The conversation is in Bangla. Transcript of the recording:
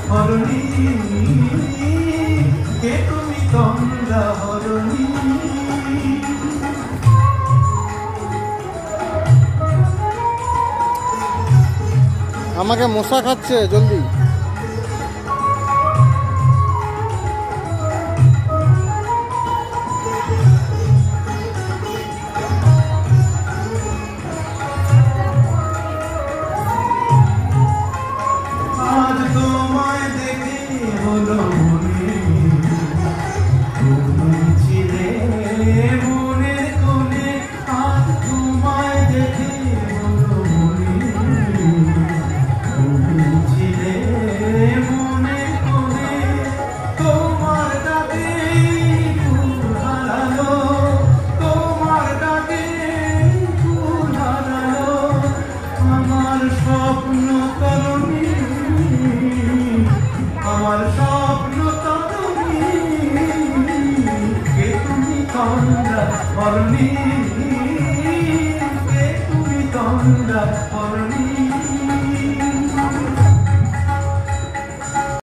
হরণী, কে তুমি তন্দ্রা হরণী। আমাকে মশা খাচ্ছে, জলদি। আজ তোমায় দেখে হলো মনে, তুমি ছিলে মনের কোণে। আজ তোমায় দেখে হলো মনে, তুমি ছিলে মনের কোণে। তোমার ডাকে ফুল হারালো, তোমার ডাকে ফুল হারালো আমার স্বপ্ন তরুণী, আমার স্বপ্ন তরুণী, কে তুমি তন্দ্রা হরণী, কে তুমি তন্দ্রা হরণী।